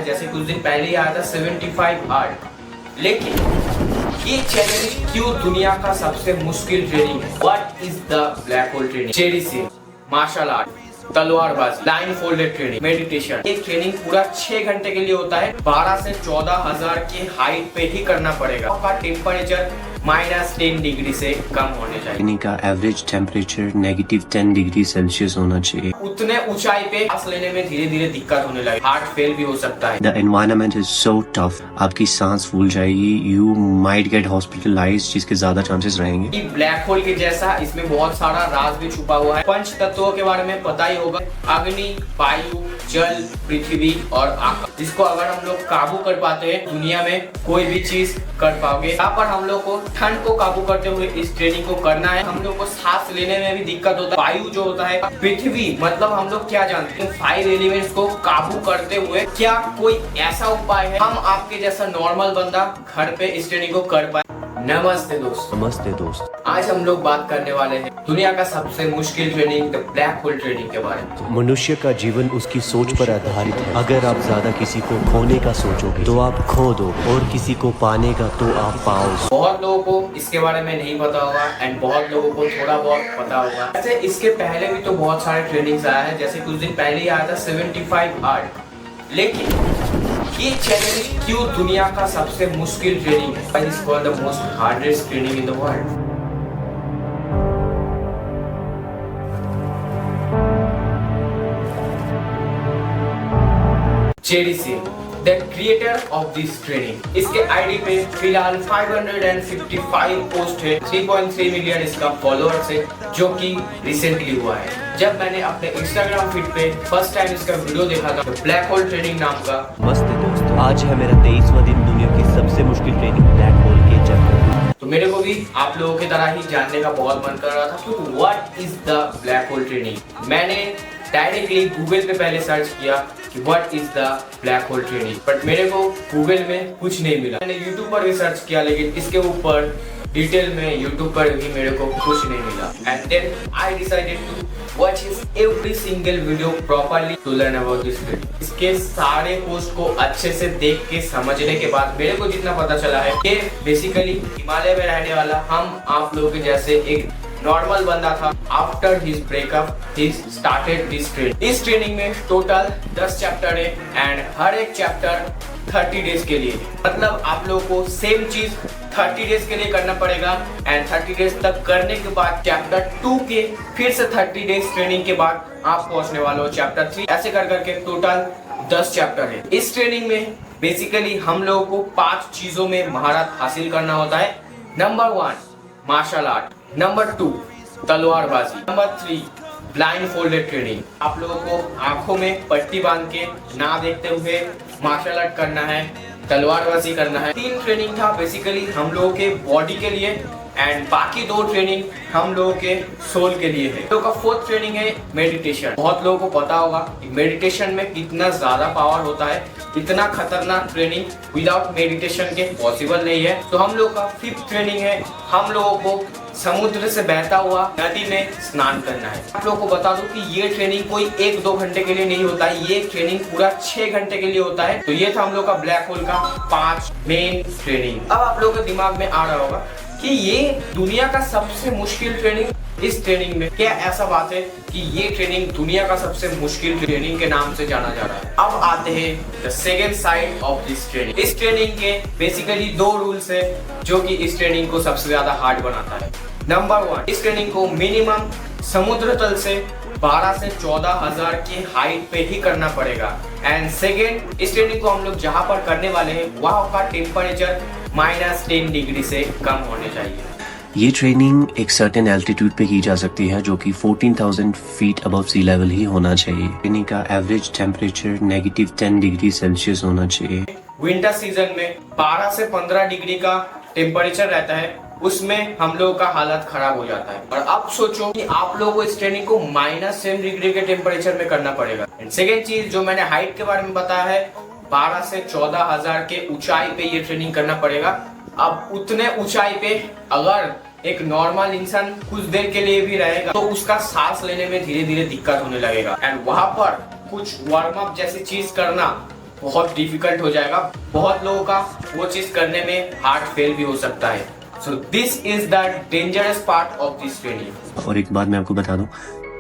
जैसे कुछ दिन पहले ही आया था 75 आर्ट, लेकिन ये चैलेंज क्यों दुनिया का सबसे मुश्किल ट्रेनिंग है? What is the black hole training? चेडिसिंग, मार्शल आर्ट, तलवारबाजी, लाइन फोल्डेड ट्रेनिंग, मेडिटेशन। एक ट्रेनिंग पूरा 6 घंटे के लिए होता है। 12 से 14,000 की हाइट पे ही करना पड़ेगा। आपका टेम्परेचर -10 डिग्री से कम होने चाहिए। का एवरेज टेम्परेचर -10 डिग्री सेल्सियस होना चाहिए। उतने ऊंचाई पे सांस लेने में धीरे धीरे दिक्कत होने लगे, हार्ट फेल भी हो सकता है। The environment is so tough, आपकी सांस फूल जाएगी, यू माइट गेट हॉस्पिटलाइज्ड, जिसके ज्यादा चांसेस रहेंगे। ब्लैक होल के जैसा इसमें बहुत सारा राज भी छुपा हुआ है। पंच तत्वों के बारे में पता ही होगा, अग्नि, वायु, जल, पृथ्वी और आकाश। जिसको अगर हम लोग काबू कर पाते हैं, दुनिया में कोई भी चीज कर पाओगे। यहाँ पर हम लोग को ठंड को काबू करते हुए इस ट्रेनिंग को करना है। हम लोग को सांस लेने में भी दिक्कत होता है। वायु जो होता है, पृथ्वी, मतलब हम लोग क्या जानते हैं, 5 एलिमेंट्स को काबू करते हुए क्या कोई ऐसा उपाय है हम आपके जैसा नॉर्मल बंदा घर पे इस ट्रेनिंग को कर पाए? नमस्ते दोस्त। नमस्ते दोस्त। आज हम लोग बात करने वाले हैं दुनिया का सबसे मुश्किल training, the black hole training के बारे में। मनुष्य का जीवन उसकी सोच पर आधारित है। अगर आप ज्यादा किसी को खोने का सोचोगे तो आप खो दो, और किसी को पाने का तो आप पाओ। बहुत लोगों को इसके बारे में नहीं पता होगा एंड बहुत लोगों को थोड़ा बहुत पता होगा। ऐसे इसके पहले भी तो बहुत सारे ट्रेनिंग्स आया है। जैसे कुछ दिन पहले ही आया था 75 आर्ट, लेकिन ये चैलेंज क्यों दुनिया का सबसे मुश्किल ट्रेनिंग है? It is called the most hardest training in the world. JDC, the creator of this training. इसके आईडी पे फिलहाल 555 पोस्ट है, 3.3 मिलियन इसका फॉलोअर्स है, जो कि रिसेंटली हुआ है। जब मैंने अपने इंस्टाग्राम फीड पे फर्स्ट टाइम इसका वीडियो देखा था, तो ब्लैक होल ट्रेनिंग नाम का। मस्त दोस्त, आज है मेरा 23वां दिन दुनिया की सबसे मुश्किल ट्रेनिंग ब्लैक होल के चक्कर। तो मेरे को भी आप लोगों की तरह ही जानने का बहुत मन कर रहा था कि what is the black hole training. मैंने डायरेक्टली गूगल पे पहले सर्च किया कि what is the black hole training, but मेरे को गूगल में कुछ नहीं मिला। मैंने यूट्यूब पर भी सर्च किया, लेकिन इसके ऊपर डिटेल में यूट्यूब पर भी मेरे को कुछ नहीं मिला। And then I decided to watch his every single video properly to learn about this training. इसके सारे पोस्ट को अच्छे से देख के समझने के बाद मेरे को जितना पता चला है कि बेसिकली हिमालय में रहने वाला हम आप लोगों के जैसे एक नॉर्मल बंदा था। After his breakup he started this training. इस ट्रेनिंग में टोटल 10 चैप्टर है एंड हर एक चैप्टर 30 डेज के लिए, मतलब आप लोगों को सेम चीज 30 डेज के लिए करना पड़ेगा। एंड 30 डेज तक करने के बाद चैप्टर 2 के फिर से 30 डेज ट्रेनिंग के बाद आप पहुंचने वाले हो चैप्टर 3। ऐसे कर करके टोटल 10 चैप्टर है। इस ट्रेनिंग में बेसिकली हम लोगों को 5 चीजों में महारत हासिल करना होता है। नंबर 1 मार्शल आर्ट, नंबर 2 तलवारबाजी, नंबर 3 ब्लाइंड फोल्डेड ट्रेनिंग। आप लोगों को आंखों में पट्टी बांध के ना देखते हुए मार्शल आर्ट करना है, तलवारबाजी करना है। 3 ट्रेनिंग था बेसिकली हम लोगों के बॉडी के लिए, एंड बाकी 2 ट्रेनिंग हम लोगों के सोल के लिए है। तो का 4th ट्रेनिंग है मेडिटेशन। बहुत लोगों को पता होगा मेडिटेशन में कितना ज्यादा पावर होता है। इतना खतरनाक ट्रेनिंग विदाउट मेडिटेशन के पॉसिबल नहीं है। तो हम लोग का 5th ट्रेनिंग है, हम लोगों को समुद्र से बहता हुआ नदी में स्नान करना है। आप लोगों को बता दूं कि ये ट्रेनिंग कोई 1-2 घंटे के लिए नहीं होता है, ये ट्रेनिंग पूरा 6 घंटे के लिए होता है। तो ये था हम लोग का ब्लैक होल का 5 मेन ट्रेनिंग। अब आप लोगों के दिमाग में आ रहा होगा कि ये दुनिया का सबसे मुश्किल ट्रेनिंग, इस ट्रेनिंग में क्या ऐसा बात है कि ये ट्रेनिंग दुनिया का सबसे मुश्किल ट्रेनिंग के नाम से जाना जा रहा है? अब आते हैं the second side of this training. इस ट्रेनिंग के बेसिकली 2 रूल्स है जो कि इस ट्रेनिंग को सबसे ज्यादा हार्ड बनाता है। नंबर 1, इस ट्रेनिंग को मिनिमम समुद्र तल से 12 से 14,000 की हाइट पे ही करना पड़ेगा। एंड सेकेंड, इस ट्रेनिंग को हम लोग जहाँ पर करने वाले हैं वहाँ का टेम्परेचर -10 डिग्री से कम होने चाहिए। ये ट्रेनिंग एक सर्टेन एल्टीट्यूड पे की जा सकती है, जो कि 14,000 फीट अबव सी लेवल ही होना चाहिए। ट्रेनिंग का एवरेज टेम्परेचर -10 डिग्री सेल्सियस होना चाहिए। विंटर सीजन में 12 से 15 डिग्री का टेम्परेचर रहता है, उसमें हम लोगों का हालत खराब हो जाता है। और अब सोचो कि आप लोगों को इस ट्रेनिंग को -10 डिग्री के टेम्परेचर में करना पड़ेगा। सेकेंड चीज जो मैंने हाइट के बारे में बताया है, 12 से 14,000 के ऊंचाई पे ये ट्रेनिंग करना पड़ेगा। अब उतने ऊंचाई पे अगर एक नॉर्मल इंसान कुछ देर के लिए भी रहेगा तो उसका सांस लेने में धीरे धीरे दिक्कत होने लगेगा। एंड वहां पर कुछ वार्म अप जैसी चीज करना बहुत डिफिकल्ट हो जाएगा, बहुत लोगों का वो चीज करने में हार्ट फेल भी हो सकता है। So this is the dangerous part of this training. और एक बात मैं आपको बता दूं,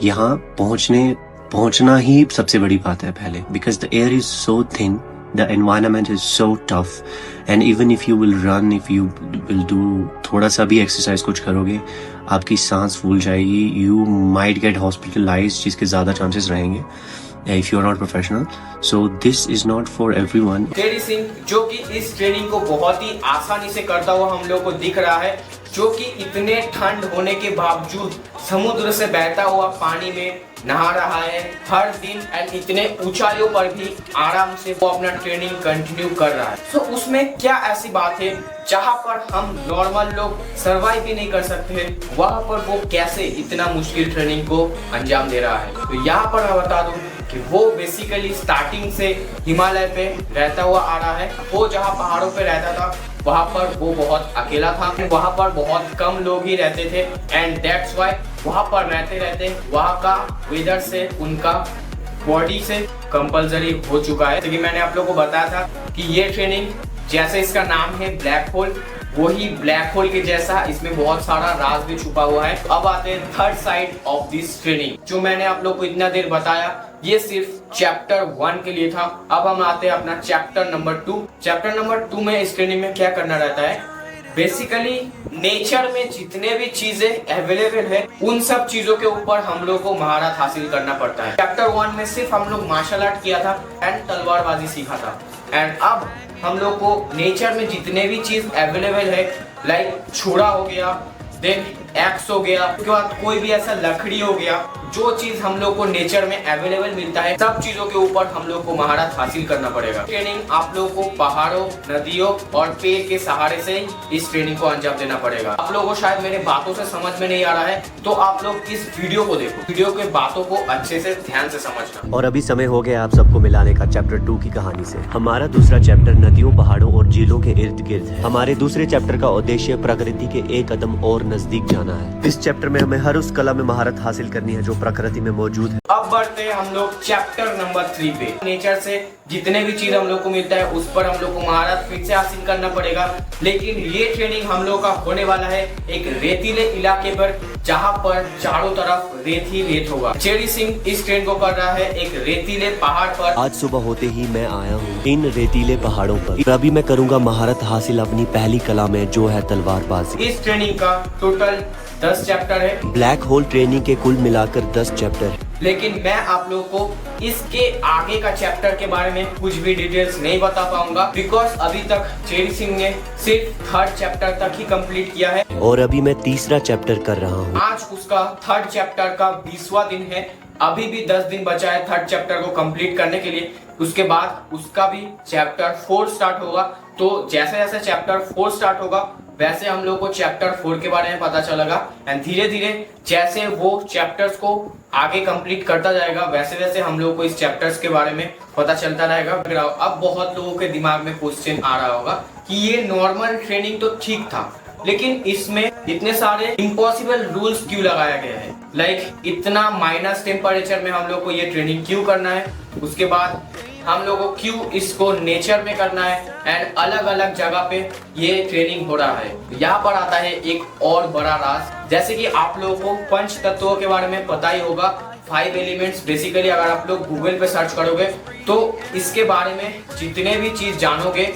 यहाँ पहुंचना ही सबसे बड़ी बात है पहले, because the air is so thin, the environment is so tough, and even if you will run, if you will do थोड़ा सा भी एक्सरसाइज कुछ करोगे, आपकी सांस फूल जाएगी, यू माइट गेट हॉस्पिटलाइज्ड, जिसके ज्यादा चांसेस रहेंगे if you are not professional. So this is not for everyone. Teddy Singh जो कि इस ट्रेनिंग को बहुत ही आसानी से करता हुआ हम लोग को दिख रहा है, जो कि इतने ठंड होने के बावजूद समुद्र से बहता हुआ पानी में नहा रहा है हर दिन, एंड इतने ऊंचाइयों पर भी आराम से वो अपना ट्रेनिंग कंटिन्यू कर रहा है। तो उसमें क्या ऐसी बात है जहाँ पर हम नॉर्मल लोग सरवाइव भी नहीं कर सकते, वहाँ पर वो कैसे इतना मुश्किल ट्रेनिंग को अंजाम दे रहा है। तो यहाँ पर मैं बता दूं कि वो बेसिकली स्टार्टिंग से हिमालय पे रहता हुआ आ रहा है। वो जहाँ पहाड़ों पे रहता था वहाँ पर वो बहुत अकेला था, वहाँ पर बहुत कम लोग ही रहते थे, एंड दैट्स व्हाई वहाँ पर रहते वहाँ का वेदर से उनका बॉडी से कंपलसरी हो चुका है। क्योंकि मैंने आप लोगों को बताया था कि ये ट्रेनिंग जैसे इसका नाम है ब्लैक होल, वही ब्लैक होल के जैसा इसमें बहुत सारा राज भी छुपा हुआ है। अब आते हैं third side of this training. जो मैंने आप लोग को इतना देर बताया ये सिर्फ चैप्टर 1 के लिए था। अब हम आते हैं अपना चैप्टर नंबर 2। चैप्टर नंबर 2 में इस ट्रेनिंग में क्या करना रहता है, बेसिकली नेचर में जितने भी चीजें अवेलेबल है उन सब चीजों के ऊपर हम लोग को महारत हासिल करना पड़ता है। चैप्टर 1 में सिर्फ हम लोग मार्शल आर्ट किया था एंड तलवारबाजी सीखा था, एंड अब हम लोग को नेचर में जितने भी चीज अवेलेबल है, लाइक छुरा हो गया, देन एक्स हो गया, उसके बाद कोई भी ऐसा लकड़ी हो गया, जो चीज हम लोग को नेचर में अवेलेबल मिलता है, सब चीजों के ऊपर हम लोग को महारत हासिल करना पड़ेगा। ट्रेनिंग आप लोग को पहाड़ों, नदियों और पेड़ के सहारे से इस ट्रेनिंग को अंजाम देना पड़ेगा। आप लोगों को शायद मेरे बातों से समझ में नहीं आ रहा है, तो आप लोग इस वीडियो को देखो, वीडियो के बातों को अच्छे से ध्यान से समझना। और अभी समय हो गया आप सबको मिलाने का चैप्टर 2 की कहानी से। हमारा दूसरा चैप्टर नदियों, पहाड़ों और झीलों के इर्द गिर्द है। हमारे दूसरे चैप्टर का उद्देश्य प्रकृति के एक कदम और नजदीक जाना है। इस चैप्टर में हमें हर उस कला में महारत हासिल करनी है जो प्रकृति में मौजूद है। अब बढ़ते हैं हम लोग चैप्टर नंबर 3 पे। नेचर से जितने भी चीज हम लोग को मिलता है उस पर हम लोग को महारत फिर से हासिल करना पड़ेगा, लेकिन ये ट्रेनिंग हम लोग का होने वाला है एक रेतीले इलाके पर, जहाँ पर चारों तरफ रेत ही रेत होगा। टेडी सिंह इस ट्रेन को कर रहा है एक रेतीले पहाड़ पर। आज सुबह होते ही मैं आया हूँ इन रेतीले पहाड़ों पर। अभी मैं करूँगा महारत हासिल अपनी पहली कला में, जो है तलवारबाजी। इस ट्रेनिंग का टोटल 10 चैप्टर है। ब्लैक होल ट्रेनिंग के कुल मिलाकर 10 चैप्टर है। लेकिन मैं आप लोगों को इसके आगे का चैप्टर के बारे में कुछ भी डिटेल्स नहीं बता पाऊंगा, बिकॉज अभी तक टेडी सिंह ने सिर्फ 3rd चैप्टर तक ही कंप्लीट किया है, और अभी मैं तीसरा चैप्टर कर रहा हूँ। आज उसका 3rd चैप्टर का 20वां दिन है। अभी भी 10 दिन बचा है 3rd चैप्टर को कंप्लीट करने के लिए। उसके बाद उसका भी चैप्टर 4 स्टार्ट होगा। तो जैसे जैसे चैप्टर 4 स्टार्ट होगा वैसे हम लोग को चैप्टर 4 के बारे में पता चलेगा, एंड धीरे धीरे जैसे वो चैप्टर्स को आगे कंप्लीट करता जाएगा वैसे वैसे हम लोग को इस चैप्टर्स के बारे में पता चलता रहेगा। अब बहुत लोगों के दिमाग में क्वेश्चन आ रहा होगा कि ये नॉर्मल ट्रेनिंग तो ठीक था, लेकिन इसमें इतने सारे इम्पॉसिबल रूल्स क्यों लगाया गया है, लाइक इतना माइनस टेम्परेचर में हम लोग को ये ट्रेनिंग क्यों करना है, उसके बाद हम लोगों को क्यों इसको नेचर में करना है, एंड अलग अलग जगह पे ये ट्रेनिंग हो रहा है। यहाँ पर आता है एक और बड़ा राज, जैसे कि आप लोगों को पंच तत्वों के बारे में पता ही होगा, 5 एलिमेंट्स। बेसिकली अगर आप लोग गूगल पे सर्च करोगे तो इसके बारे में जितने भी चीज जानोगे,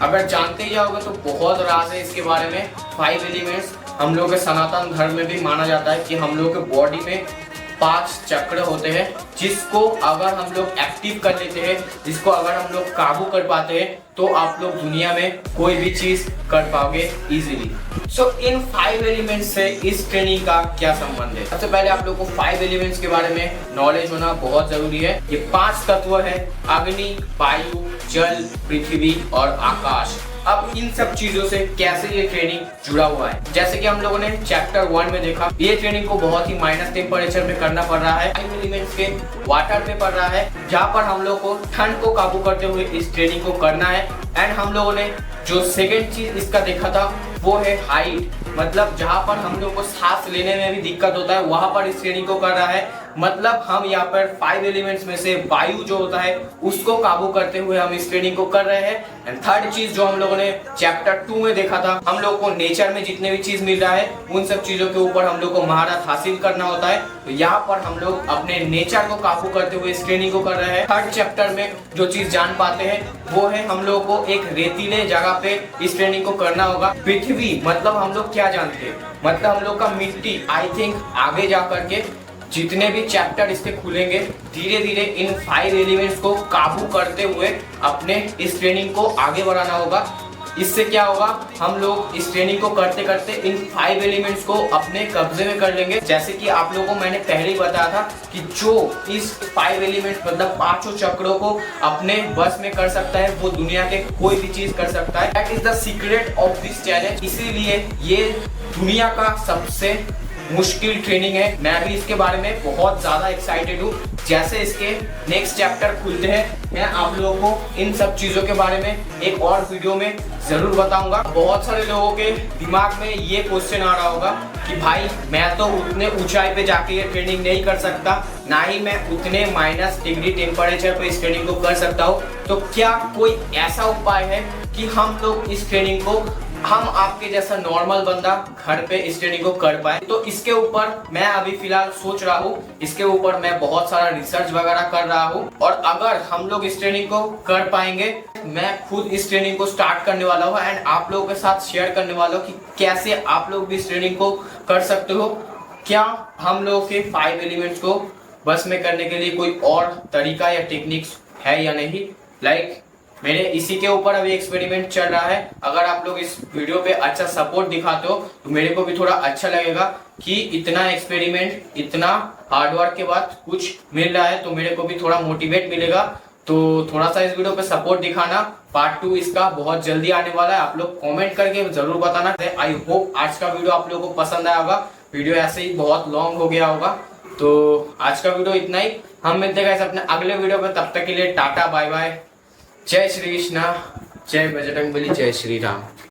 अगर जानते ही जाओगे तो बहुत राज है इसके बारे में। 5 एलिमेंट्स हम लोग के सनातन धर्म में भी माना जाता है कि हम लोग के बॉडी में 5 चक्र होते हैं, जिसको अगर हम लोग एक्टिव कर लेते हैं, जिसको अगर हम लोग काबू कर पाते हैं, तो आप लोग दुनिया में कोई भी चीज कर पाओगे इजीली। सो इन 5 एलिमेंट्स से इस ट्रेनिंग का क्या संबंध है? सबसे पहले आप लोग को 5 एलिमेंट्स के बारे में नॉलेज होना बहुत जरूरी है। ये 5 तत्व है, अग्नि, वायु, जल, पृथ्वी और आकाश। अब इन सब चीजों से कैसे ये ट्रेनिंग जुड़ा हुआ है, जैसे कि हम लोगों ने चैप्टर 1 में देखा, ये ट्रेनिंग को बहुत ही माइनस टेम्परेचर में करना पड़ रहा है। 5 एलिमेंट्स के वाटर में पड़ रहा है, जहाँ पर हम लोग को ठंड को काबू करते हुए इस ट्रेनिंग को करना है। एंड हम लोगों ने जो सेकेंड चीज इसका देखा था वो है हाइट, मतलब जहाँ पर हम लोग को सांस लेने में भी दिक्कत होता है वहां पर इस ट्रेनिंग को कर रहा है। मतलब हम यहाँ पर 5 एलिमेंट्स में से वायु जो होता है उसको काबू करते हुए हम इस ट्रेनिंग को कर रहे हैं। एंड थर्ड चीज जो हम लोगों ने चैप्टर 2 में देखा था, हम लोग को नेचर में जितने भी चीज मिल रहा है उन सब चीजों के ऊपर हम लोग को महारत हासिल करना होता है। तो यहाँ पर हम लोग अपने नेचर को काबू करते हुए इस ट्रेनिंग को कर रहे हैं। थर्ड चैप्टर में जो चीज जान पाते हैं वो है हम लोग को एक रेतीले जगह पे इस ट्रेनिंग को करना होगा। पृथ्वी मतलब हम लोग क्या जानते हैं, मतलब हम लोग का मिट्टी। आई थिंक आगे जा करके जितने भी चैप्टर इसके खुलेंगे धीरे धीरे इन 5 एलिमेंट्स को काबू करते हुए अपने इस ट्रेनिंग को आगे बढ़ाना होगा। इससे क्या होगा, हम लोग इस ट्रेनिंग को करते करते इन 5 एलिमेंट्स को अपने कब्जे में कर लेंगे। जैसे कि आप लोगों को मैंने पहले ही बताया था कि जो इस 5 एलिमेंट्स मतलब 5 चक्रों को अपने बस में कर सकता है वो दुनिया के कोई भी चीज कर सकता है। That is the secret of this challenge. इसीलिए ये दुनिया का सबसे मुश्किल ट्रेनिंग है। मैं भी इसके बारे में बहुत ज्यादा एक्साइटेड हूँ। जैसे इसके नेक्स्ट चैप्टर खुलते हैं मैं आप लोगों को इन सब चीजों के बारे में एक और वीडियो में जरूर बताऊंगा। बहुत सारे लोगों के दिमाग में ये क्वेश्चन आ रहा होगा कि भाई मैं तो उतने ऊंचाई पे जाके ये ट्रेनिंग नहीं कर सकता, ना ही मैं उतने -डिग्री टेम्परेचर पे इस ट्रेनिंग को कर सकता हूँ। तो क्या कोई ऐसा उपाय है कि हम लोग इस ट्रेनिंग को, हम आपके जैसा नॉर्मल बंदा घर पे इस ट्रेनिंग को कर पाए? तो इसके ऊपर मैं अभी फिलहाल सोच रहा हूँ, इसके ऊपर मैं बहुत सारा रिसर्च वगैरह कर रहा हूँ। और अगर हम लोग इस ट्रेनिंग को कर पाएंगे, मैं खुद इस ट्रेनिंग को स्टार्ट करने वाला हूँ एंड आप लोगों के साथ शेयर करने वाला हूँ कि कैसे आप लोग भी इस ट्रेनिंग को कर सकते हो। क्या हम लोग के 5 एलिमेंट्स को बस में करने के लिए कोई और तरीका या टेक्निक्स है या नहीं। लाइक मेरे इसी के ऊपर अभी एक्सपेरिमेंट चल रहा है। अगर आप लोग इस वीडियो पे अच्छा सपोर्ट दिखाते हो तो मेरे को भी थोड़ा अच्छा लगेगा कि इतना एक्सपेरिमेंट, इतना हार्डवर्क के बाद कुछ मिल रहा है, तो मेरे को भी थोड़ा मोटिवेट मिलेगा। तो थोड़ा सा इस वीडियो पे सपोर्ट दिखाना। पार्ट 2 इसका बहुत जल्दी आने वाला है, आप लोग कमेंट करके जरूर बताना। आई होप आज का वीडियो आप लोगों को पसंद आया होगा। वीडियो ऐसे ही बहुत लॉन्ग हो गया होगा, तो आज का वीडियो इतना ही। हम मिलते हैं अपने अगले वीडियो में, तब तक के लिए टाटा बाय बाय। जय श्री कृष्णा, जय बजरंगबली, जय श्री राम।